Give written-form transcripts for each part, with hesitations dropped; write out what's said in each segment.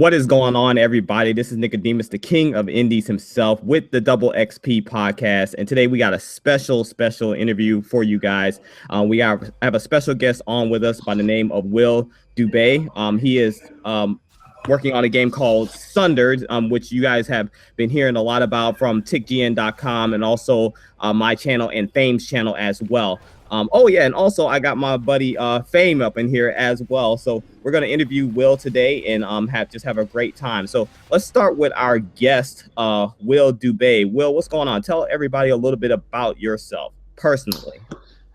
What is going on, everybody? This is Nickodemus, the king of indies himself, with the Double XP podcast. And today we got a special interview for you guys. We have a special guest on with us by the name of Will Dubé. He is working on a game called Sundered, which you guys have been hearing a lot about from TiCGN.com and also my channel and Fame's channel as well. Oh yeah, and also I got my buddy Fame up in here as well. So we're gonna interview Will today and have a great time. So let's start with our guest, Will Dubé. Will, what's going on? Tell everybody a little bit about yourself personally.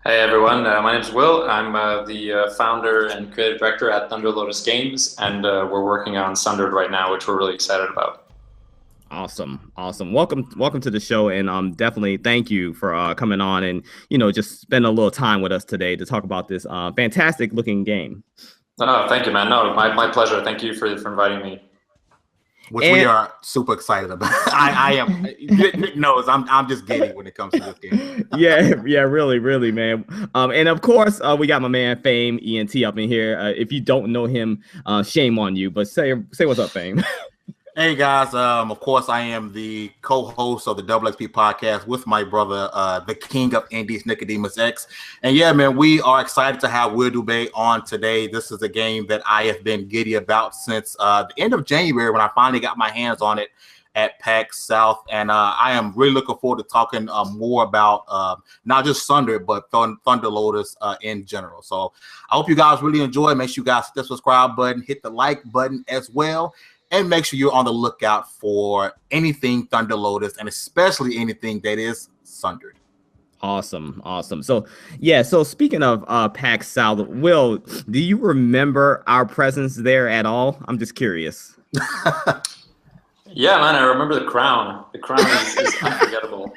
Hey everyone, my name is Will. I'm the founder and creative director at Thunder Lotus Games, and we're working on Sundered right now, which we're really excited about. Awesome. Welcome to the show, and definitely thank you for coming on and just spend a little time with us today to talk about this fantastic looking game. Oh, thank you, man. No, my pleasure. Thank you for inviting me. We are super excited about. I am. Nick knows I'm just giddy when it comes to this game. yeah, really, man. And of course, we got my man Fame ENT up in here. If you don't know him, shame on you. But say what's up, Fame. Hey guys, of course I am the co-host of the Double XP podcast with my brother, the king of indies, Nickodemus X. And yeah, man, we are excited to have Will Dubé on today. This is a game that I have been giddy about since the end of January when I finally got my hands on it at PAX South. And I am really looking forward to talking more about not just Sundered, but Thunder Lotus in general. So I hope you guys really enjoy. Make sure you guys hit the subscribe button, hit the like button as well. And make sure you're on the lookout for anything Thunder Lotus, and especially anything that is Sundered. Awesome. So yeah, so speaking of PAX South, Will, do you remember our presence there at all? I'm just curious. Yeah, man, I remember the crown. The crown is unforgettable.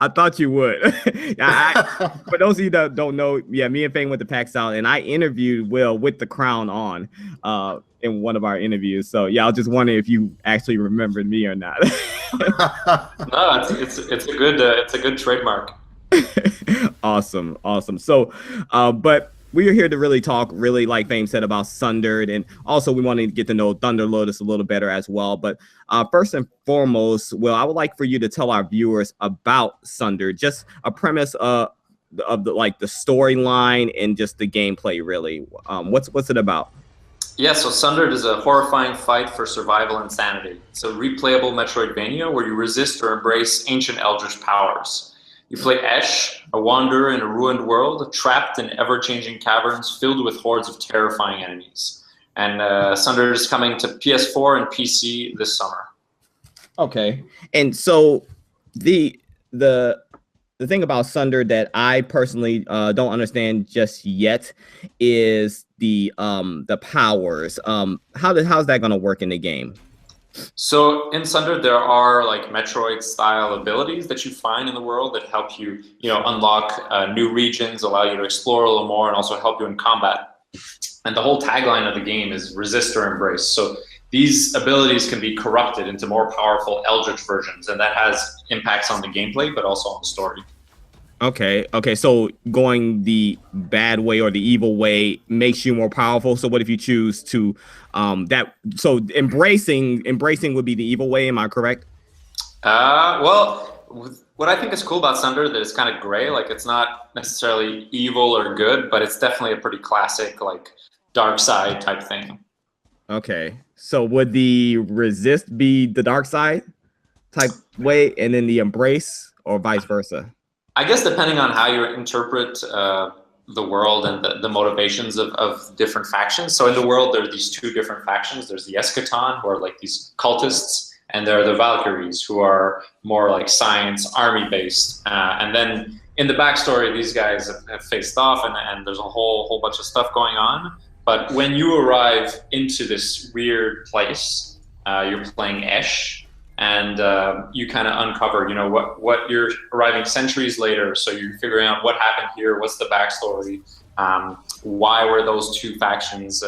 I thought you would. For those of you that don't know, yeah, me and Fame went to PAX South, and I interviewed Will with the crown on in one of our interviews. So yeah, I was just wondering if you actually remembered me or not. No, it's a good trademark. Awesome. So, but we are here to really talk, really like Fame said, about Sundered, and also we wanted to get to know Thunder Lotus a little better as well. But first and foremost, Will, I would like for you to tell our viewers about Sundered, just a premise of the storyline and just the gameplay. Really, what's it about? Yeah, so Sundered is a horrifying fight for survival and sanity. It's a replayable Metroidvania where you resist or embrace ancient eldritch powers. You play Esh, a wanderer in a ruined world, trapped in ever-changing caverns filled with hordes of terrifying enemies. And Sundered is coming to PS4 and PC this summer. Okay. And so the thing about Sundered that I personally don't understand just yet is the powers. How's that going to work in the game? So in Sundered, there are like Metroid-style abilities that you find in the world that help you, unlock new regions, allow you to explore a little more, and also help you in combat. And the whole tagline of the game is resist or embrace. So these abilities can be corrupted into more powerful eldritch versions, and that has impacts on the gameplay, but also on the story. Okay. So going the bad way or the evil way makes you more powerful. So what if you choose to So embracing would be the evil way. Am I correct? Well, what I think is cool about Sundered that it's kind of gray. Like it's not necessarily evil or good, but it's definitely a pretty classic like dark side type thing. Okay. So would the resist be the dark side type way, and then the embrace, or vice versa? I guess depending on how you interpret the world and the motivations of different factions. So in the world, there are these two different factions. There's the Eschaton, who are like these cultists, and there are the Valkyries, who are more like science, army-based. And then in the backstory, these guys have faced off, and there's a whole bunch of stuff going on. But when you arrive into this weird place, you're playing Esh, and you kind of uncover, what you're arriving centuries later. So you're figuring out what happened here, what's the backstory, why were those two factions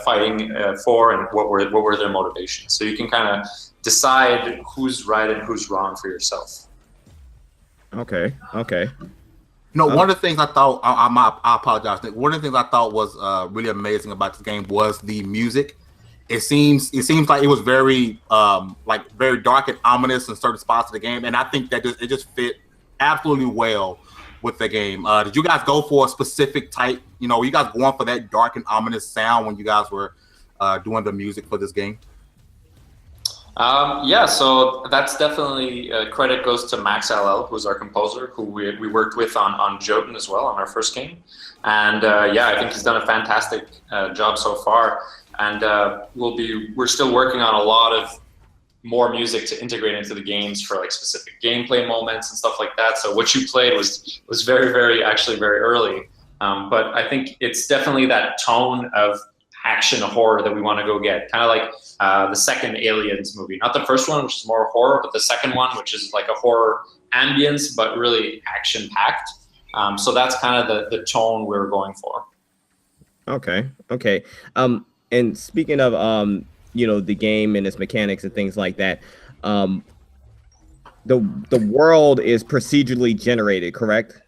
fighting for, and what were their motivations. So you can kind of decide who's right and who's wrong for yourself. Okay. One of the things I thought, I apologize. One of the things I thought was really amazing about this game was the music. It seems like it was very very dark and ominous in certain spots of the game, and I think that it just fit absolutely well with the game. Did you guys go for a specific type? Were you guys going for that dark and ominous sound when you guys were doing the music for this game? Yeah, so that's definitely credit goes to Max LL, who's our composer, who we worked with on Jotun as well on our first game. And yeah, I think he's done a fantastic job so far. And we're still working on a lot of more music to integrate into the games for like specific gameplay moments and stuff like that. So what you played was very actually very early. But I think it's definitely that tone of action horror that we want to go get, kind of like the second Aliens movie, not the first one, which is more horror, but the second one, which is like a horror ambience but really action packed. So that's kind of the tone we're going for. Okay. And speaking of the game and its mechanics and things like that, the world is procedurally generated, correct?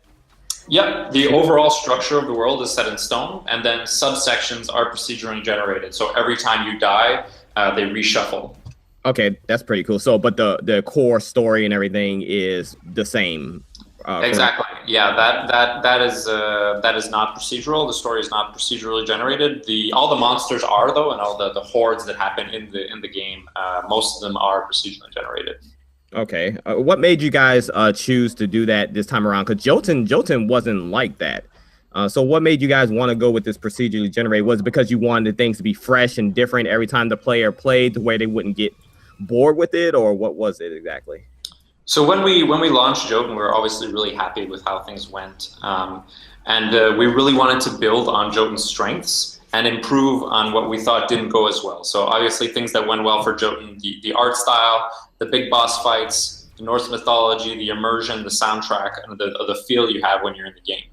Yep, the overall structure of the world is set in stone, and then subsections are procedurally generated. So every time you die, they reshuffle. Okay, that's pretty cool. So, but the core story and everything is the same. Exactly. Yeah, that is not procedural. The story is not procedurally generated. All the monsters are though, and all the hordes that happen in the game, most of them are procedurally generated. Okay, what made you guys choose to do that this time around? Because Jotun wasn't like that. So what made you guys want to go with this procedurally generated? Was it because you wanted things to be fresh and different every time the player played, to where they wouldn't get bored with it, or what was it exactly? So when we launched Jotun, we were obviously really happy with how things went, and we really wanted to build on Jotun's strengths and improve on what we thought didn't go as well. So obviously things that went well for Jotun, the art style, the big boss fights, the Norse mythology, the immersion, the soundtrack, and the feel you have when you're in the game.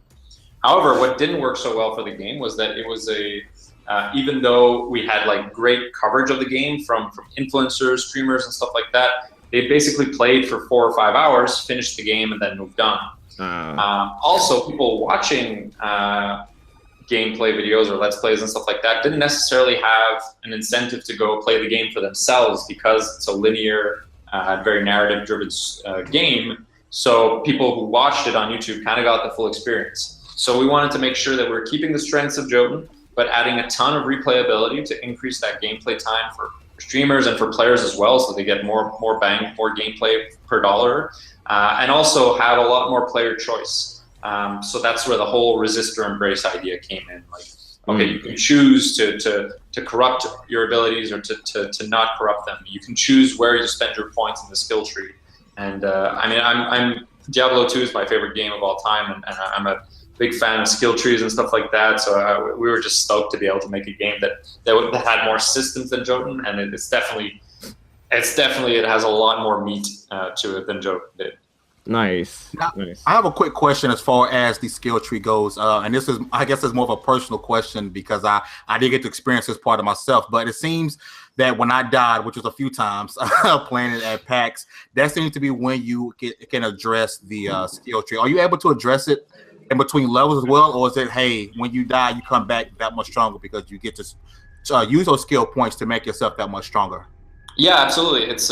However, what didn't work so well for the game was that it was even though we had like great coverage of the game from influencers, streamers, and stuff like that, they basically played for 4 or 5 hours, finished the game, and then moved on. Also, people watching gameplay videos or Let's Plays and stuff like that didn't necessarily have an incentive to go play the game for themselves, because it's a linear, very narrative-driven game. So people who watched it on YouTube kind of got the full experience. So we wanted to make sure that we're keeping the strengths of Jotun, but adding a ton of replayability to increase that gameplay time for streamers and for players as well, so they get more gameplay per dollar, and also have a lot more player choice. So that's where the whole resist or embrace idea came in. Like, okay, you can choose to corrupt your abilities or to not corrupt them. You can choose where you spend your points in the skill tree. And I mean, I'm Diablo 2 is my favorite game of all time, and I'm a big fan of skill trees and stuff like that. So we were just stoked to be able to make a game that had more systems than Jotun, and it has a lot more meat to it than Jotun did. Nice. Now, I have a quick question as far as the skill tree goes, and this is, I guess, is more of a personal question, because I did get to experience this part of myself. But it seems that when I died, which was a few times playing it at PAX, that seems to be when you can address the skill tree. Are you able to address it in between levels as well, or is it, hey, when you die, you come back that much stronger because you get to use those skill points to make yourself that much stronger? Yeah, absolutely. It's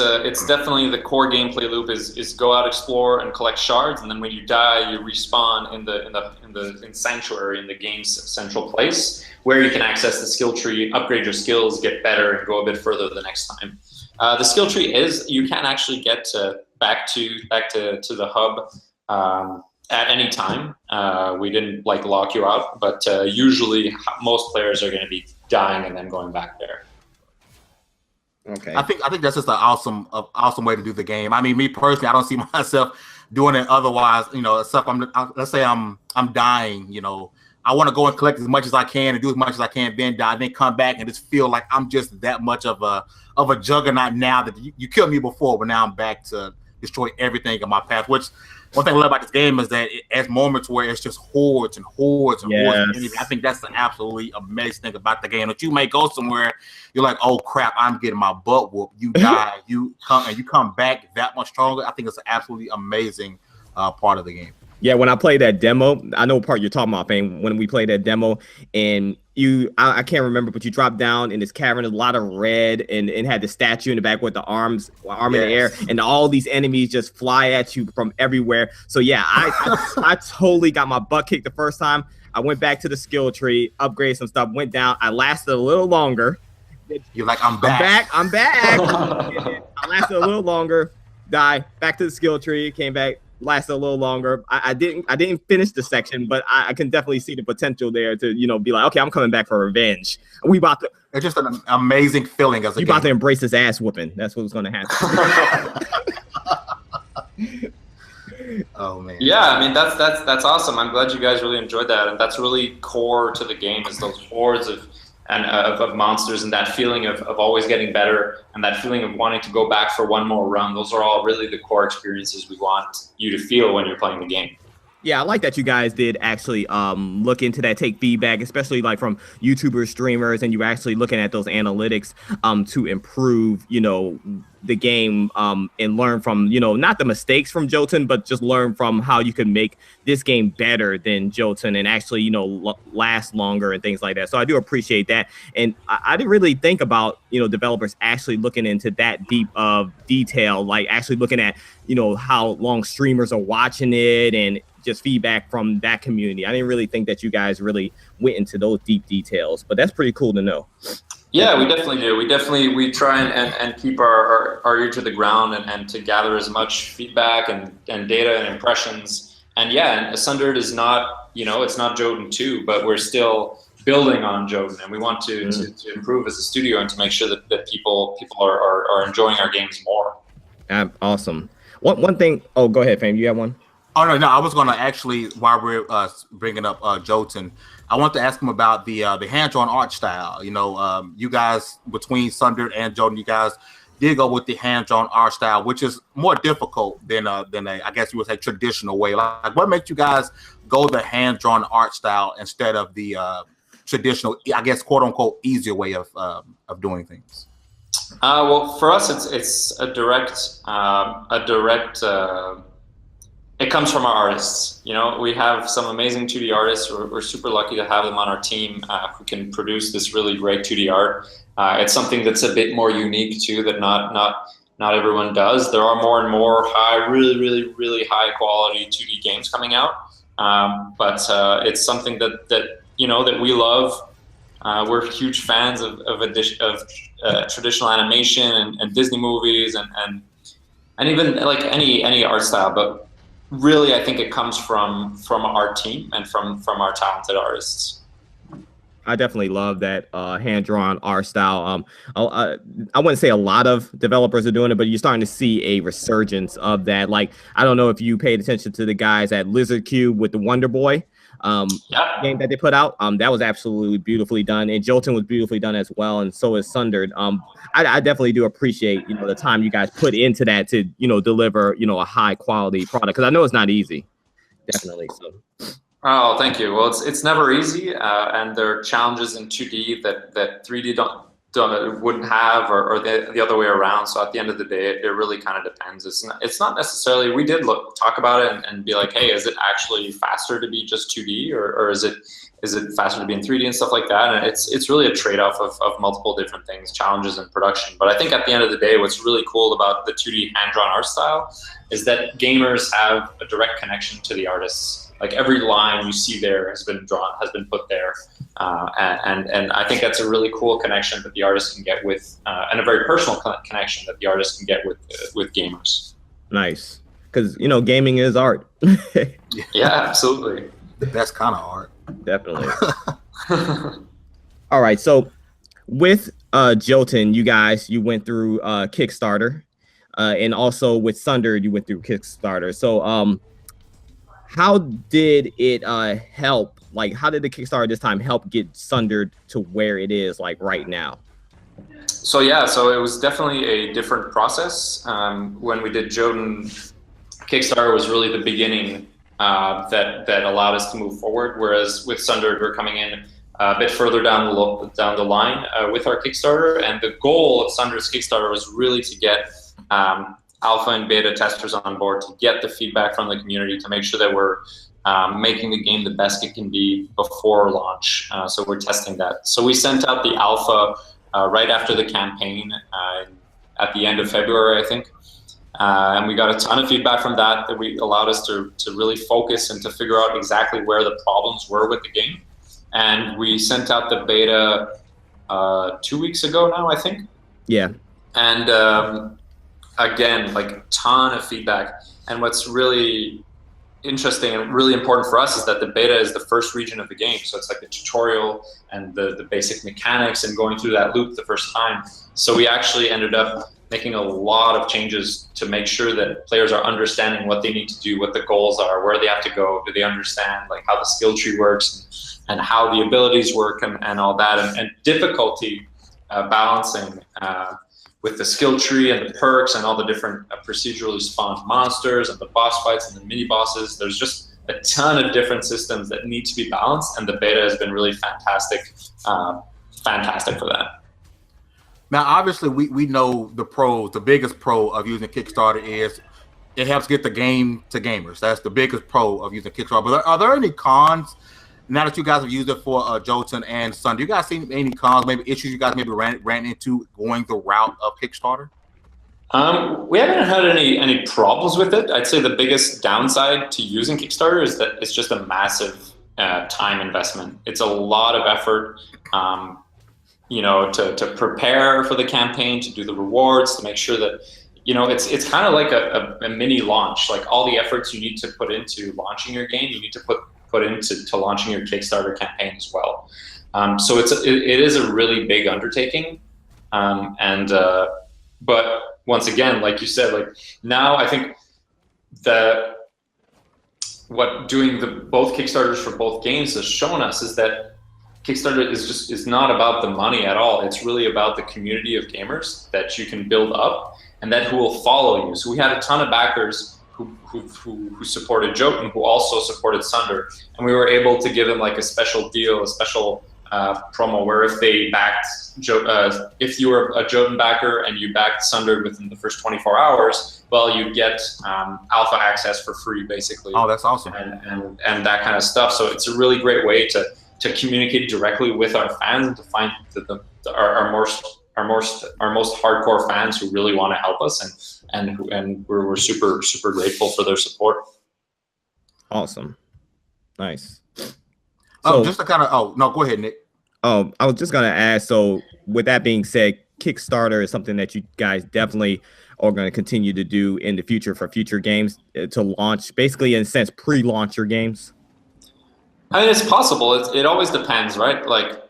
definitely the core gameplay loop is go out, explore, and collect shards, and then when you die, you respawn in Sanctuary, in the game's central place, where you can access the skill tree, upgrade your skills, get better, and go a bit further the next time. The skill tree you can actually get back to the hub at any time. We didn't lock you out, but usually most players are going to be dying and then going back there. Okay. I think that's just an awesome way to do the game. I mean, me personally, I don't see myself doing it otherwise. Stuff. Let's say I'm dying. I want to go and collect as much as I can and do as much as I can, then die, then come back and just feel like I'm just that much of a juggernaut now that you killed me before, but now I'm back to destroy everything in my path. Which, one thing I love about this game is that it has moments where it's just hordes and hordes and hordes of enemies. I think that's the absolutely amazing thing about the game. That you may go somewhere, you're like, oh crap, I'm getting my butt whooped. You die, you come back that much stronger. I think it's an absolutely amazing part of the game. Yeah, when I played that demo, I know what part you're talking about, Fame. When we played that demo, and I can't remember, but you dropped down in this cavern, a lot of red, and had the statue in the back with the arm in the air, and all these enemies just fly at you from everywhere. So yeah, I totally got my butt kicked the first time. I went back to the skill tree, upgraded some stuff, went down. I lasted a little longer. You're like, I'm back. I'm back. I lasted a little longer. Die back to the skill tree. Came back. Lasted a little longer. I didn't finish the section, but I can definitely see the potential there to be like, okay, I'm coming back for revenge. It's just an amazing feeling as a about to embrace this ass whooping. That's what's going to happen. Oh man. Yeah, I mean that's awesome. I'm glad you guys really enjoyed that, and that's really core to the game is those hordes of monsters and that feeling of always getting better and that feeling of wanting to go back for one more run. Those are all really the core experiences we want you to feel when you're playing the game. Yeah, I like that you guys did actually look into that, take feedback, especially like from YouTubers, streamers, and you were actually looking at those analytics to improve, the game and learn from, not the mistakes from Jotun, but just learn from how you can make this game better than Jotun and actually, last longer and things like that. So I do appreciate that. And I didn't really think about, developers actually looking into that deep of detail, like actually looking at, how long streamers are watching it and just feedback from that community. I didn't really think that you guys really went into those deep details, but that's pretty cool to know. Yeah, we definitely do. We try and keep our ear to the ground and to gather as much feedback and data and impressions. And yeah, and Sundered is not, it's not Jotun 2, but we're still building on Jotun, and we want to improve as a studio and to make sure that people are enjoying our games more. Awesome. One thing. Oh, go ahead, Fame. You have one? Oh no, I was gonna actually, while we're bringing up Jotun, I want to ask him about the hand-drawn art style. You guys between Sundered and Jotun, you guys did go with the hand-drawn art style, which is more difficult than a I guess you would say traditional way. Like, what makes you guys go the hand-drawn art style instead of the traditional, I guess, quote unquote, easier way of doing things? Well, for us, it's a direct. It comes from our artists. We have some amazing 2D artists. We're super lucky to have them on our team who can produce this really great 2D art. It's something that's a bit more unique too, that not everyone does. There are more and more really high quality 2D games coming out, but it's something that we love. We're huge fans of traditional animation and Disney movies and even like any art style, but really, I think it comes from our team and from our talented artists. I definitely love that hand-drawn art style. I wouldn't say a lot of developers are doing it, but you're starting to see a resurgence of that. Like, I don't know if you paid attention to the guys at Lizard Cube with the Wonder Boy game that they put out. That was absolutely beautifully done, and Jotun was beautifully done as well, and so is Sundered. I definitely do appreciate the time you guys put into that to deliver a high quality product, because I know it's not easy. Definitely. So. Oh, thank you. Well, it's never easy, and there are challenges in 2D that 3D wouldn't have, or the other way around. So at the end of the day, it really kind of depends. It's not necessarily. We did talk about it and be like, hey, is it actually faster to be just 2D, or is it faster to be in 3D and stuff like that? And it's really a trade-off of multiple different things, challenges in production. But I think at the end of the day, what's really cool about the 2D hand-drawn art style is that gamers have a direct connection to the artists. Like, every line you see there has been put there, and I think that's a really cool connection that the artist can get with, and a very personal connection that the artist can get with gamers. Nice, because gaming is art. Yeah, absolutely. That's kind of art. Definitely. All right, so with Jotun, you went through Kickstarter, and also with Sundered, you went through Kickstarter. So how did it help? Like, how did the Kickstarter this time help get Sundered to where it is like right now? So it was definitely a different process. When we did Jotun, Kickstarter was really the beginning that allowed us to move forward. Whereas with Sundered, we're coming in a bit further down the line with our Kickstarter, and the goal of Sundered's Kickstarter was really to get alpha and beta testers on board to get the feedback from the community to make sure that we're making the game the best it can be before launch. So we're testing that. So we sent out the alpha right after the campaign at the end of February, I think. And we got a ton of feedback from that allowed us to really focus and to figure out exactly where the problems were with the game. And we sent out the beta 2 weeks ago now, I think. Yeah. And again, like a ton of feedback. And what's really interesting and really important for us is that the beta is the first region of the game. So it's like a tutorial and the basic mechanics and going through that loop the first time. So we actually ended up making a lot of changes to make sure that players are understanding what they need to do, what the goals are, where they have to go, do they understand like how the skill tree works and how the abilities work and all that, and difficulty balancing with the skill tree and the perks and all the different procedurally spawned monsters and the boss fights and the mini bosses. There's just a ton of different systems that need to be balanced, and the beta has been really fantastic for that. Now, obviously, we know the biggest pro of using Kickstarter is it helps get the game to gamers. That's the biggest pro of using Kickstarter. But are there any cons, now that you guys have used it for Jotun and Sundered? You guys seen any cons, maybe issues you guys maybe ran into going the route of Kickstarter? We haven't had any problems with it. I'd say the biggest downside to using Kickstarter is that it's just a massive time investment. It's a lot of effort. To prepare for the campaign, to do the rewards, to make sure that, it's kind of like a mini launch. Like all the efforts you need to put into launching your game, you need to put into launching your Kickstarter campaign as well. So it is a really big undertaking. But once again, like you said, like now I think that what doing both Kickstarters for both games has shown us is that Kickstarter is not about the money at all. It's really about the community of gamers that you can build up and that who will follow you. So we had a ton of backers who supported Jotun, who also supported Sundered, and we were able to give them like a special deal, a special promo where if they backed, if you were a Jotun backer and you backed Sundered within the first 24 hours, well, you get alpha access for free, basically. Oh, that's awesome. And that kind of stuff. So it's a really great way to communicate directly with our fans and to find our most hardcore fans who really want to help us, and we're super grateful for their support. Awesome, nice. So, just to kind of go ahead, Nick. I was just gonna ask. So with that being said, Kickstarter is something that you guys definitely are going to continue to do in the future for future games to launch, basically in a sense, pre-launch your games. I mean, it's possible. It always depends, right? Like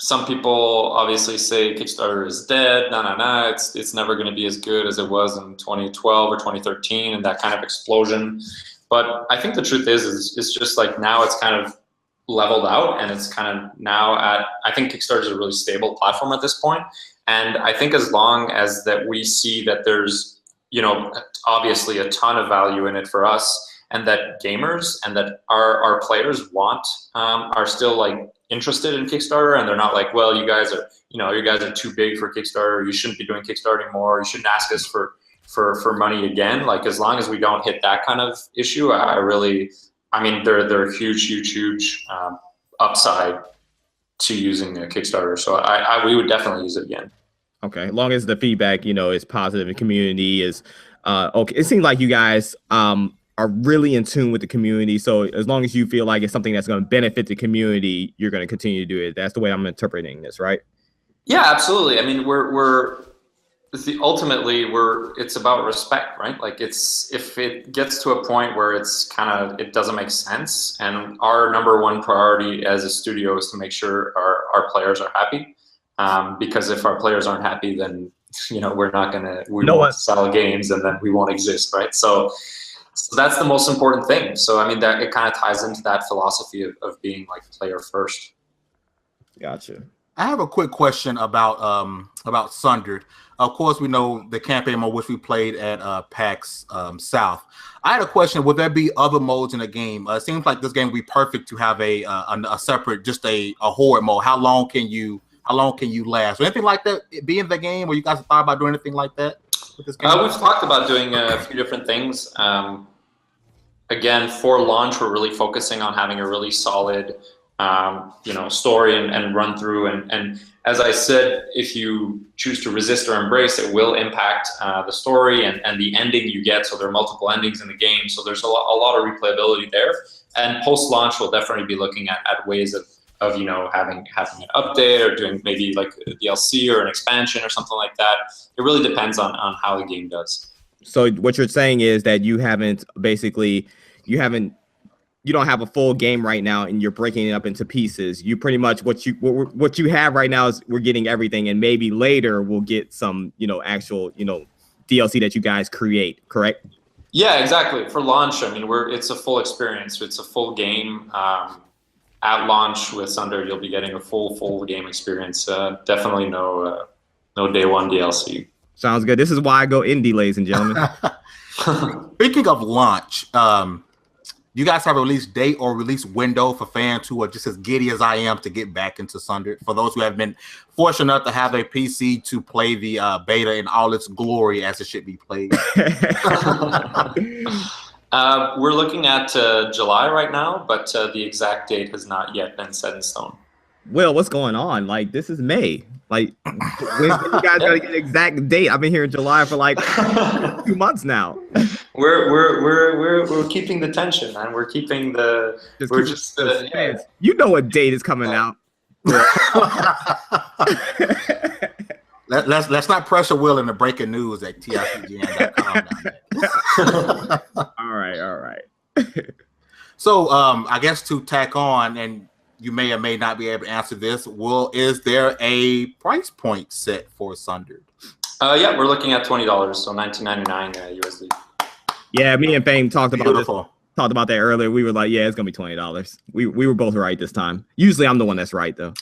some people obviously say Kickstarter is dead. No. It's never going to be as good as it was in 2012 or 2013 and that kind of explosion. But I think the truth is it's just like now it's kind of leveled out, and it's kind of now I think Kickstarter is a really stable platform at this point. And I think as long as that we see that there's, obviously a ton of value in it for us, and that gamers and that our players are still like interested in Kickstarter, and they're not like, well, you guys are too big for Kickstarter. You shouldn't be doing Kickstarter anymore. You shouldn't ask us for money again. Like as long as we don't hit that kind of issue, they're a huge upside to using a Kickstarter. So we would definitely use it again. Okay, as long as the feedback is positive and community is okay. It seems like you guys are really in tune with the community. So as long as you feel like it's something that's going to benefit the community, you're going to continue to do it. That's the way I'm interpreting this, right? Yeah, absolutely. I mean, it's about respect, right? Like if it gets to a point where it doesn't make sense, and our number one priority as a studio is to make sure our players are happy. Because if our players aren't happy, then, we won't sell games, and then we won't exist, right? So that's the most important thing. So, I mean, that it kind of ties into that philosophy of being like player first. Gotcha. I have a quick question about Sundered. Of course, we know the campaign mode which we played at PAX South. I had a question: would there be other modes in the game? It seems like this game would be perfect to have a separate, just a horde mode. How long can you last? Or anything like that be in the game? Or you guys thought about doing anything like that? with this game? We've talked about doing a few different things. Again, for launch, we're really focusing on having a really solid, story and run through. And as I said, if you choose to resist or embrace, it will impact the story and the ending you get. So there are multiple endings in the game. So there's a lot of replayability there. And post-launch, we'll definitely be looking at ways of having an update or doing maybe like a DLC or an expansion or something like that. It really depends on how the game does. So what you're saying is that you don't have a full game right now, and you're breaking it up into pieces. You pretty much what you have right now is we're getting everything, and maybe later we'll get some actual DLC that you guys create. Correct? Yeah, exactly. For launch, I mean, it's a full experience. It's a full game. At launch with Sundered, you'll be getting a full game experience. Definitely no day one DLC. Sounds good. This is why I go indie, ladies and gentlemen. Speaking of launch, you guys have a release date or release window for fans who are just as giddy as I am to get back into Sundered? For those who have been fortunate enough to have a PC to play the beta in all its glory as it should be played. We're looking at July right now, but the exact date has not yet been set in stone. Will, what's going on? Like, this is May. Like, when you guys gotta get an exact date? I've been here in July for like 2 months now. We're keeping the tension, man. We're keeping the. You know what date is coming out. Let's not pressure Will into breaking news at TiCGN.com. All right. So I guess to tack on, and you may or may not be able to answer this, Will, is there a price point set for Sundered? Yeah, we're looking at $20, so $19.99 USD. Yeah, me and Fame talked about that earlier. We were like, yeah, it's gonna be $20. We were both right this time. Usually I'm the one that's right though.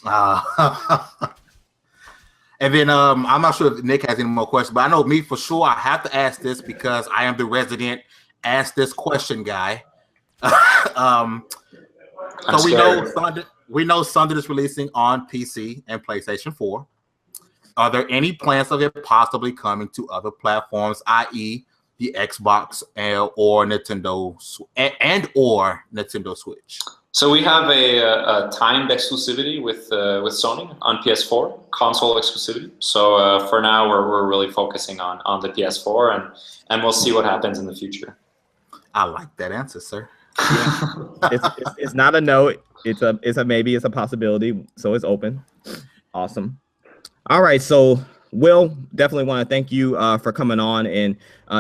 And then I'm not sure if Nick has any more questions, but I know me for sure. I have to ask this because I am the resident ask this question guy. So we know Sundered is releasing on PC and PlayStation 4. Are there any plans of it possibly coming to other platforms, i.e., the Xbox or Nintendo or Nintendo Switch? So we have a timed exclusivity with Sony on PS4, console exclusivity. So for now, we're really focusing on the PS4, and we'll see what happens in the future. I like that answer, sir. It's not a no. It's a maybe. It's a possibility. So it's open. Awesome. All right. So Will, definitely want to thank you for coming on and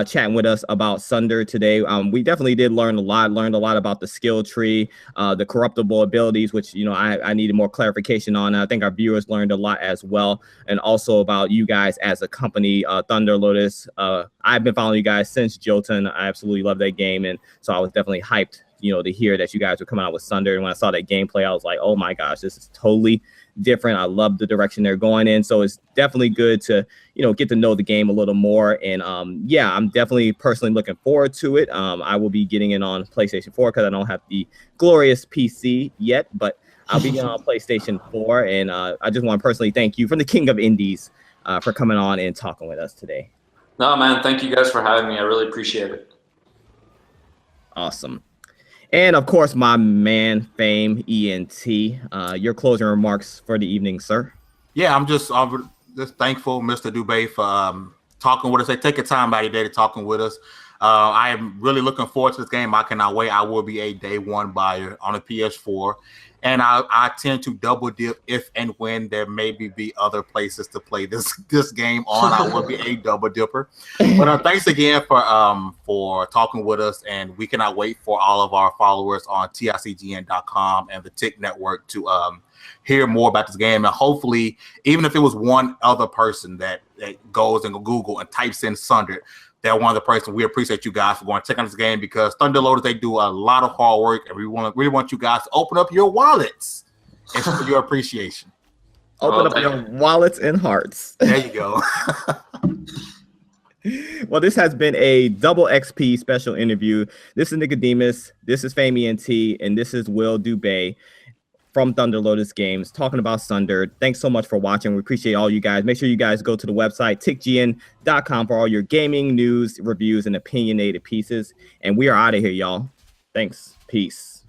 chatting with us about Sundered today. We definitely did learn a lot. Learned a lot about the skill tree, the corruptible abilities, which I needed more clarification on. I think our viewers learned a lot as well, and also about you guys as a company, Thunder Lotus. I've been following you guys since Jotun. I absolutely love that game, and so I was definitely hyped, to hear that you guys were coming out with Sundered. And when I saw that gameplay, I was like, oh my gosh, this is totally different. I love the direction they're going in. So it's definitely good to, get to know the game a little more. And yeah, I'm definitely personally looking forward to it. I will be getting it on PlayStation 4 because I don't have the glorious PC yet, but I'll be getting on PlayStation 4. And I just want to personally thank you from the King of Indies for coming on and talking with us today. No, man, thank you guys for having me. I really appreciate it. Awesome. And of course, my man, Fame ENT, your closing remarks for the evening, sir. Yeah, I'm just thankful, Mr. Dubé, for talking with us. Taking time out of your day to talking with us. I am really looking forward to this game. I cannot wait. I will be a day one buyer on a PS4. And I tend to double dip if and when there maybe be other places to play this game on. I will be a double dipper. But thanks again for talking with us, and we cannot wait for all of our followers on TiCGN.com and the TiC Network to hear more about this game. And hopefully, even if it was one other person that goes and Google and types in Sundered, they're one of the person. We appreciate you guys for going to check out this game, because Thunder Loaders, they do a lot of hard work, and we really want you guys to open up your wallets and for your appreciation. Open up your wallets and hearts. There you go. Well, this has been a double XP special interview. This is Nickodemus, this is Fame ENT, and this is Will Dubé. from Thunder Lotus Games, talking about Sundered. Thanks so much for watching. We appreciate all you guys. Make sure you guys go to the website, TiCGN.com, for all your gaming news, reviews, and opinionated pieces. And we are out of here, y'all. Thanks. Peace.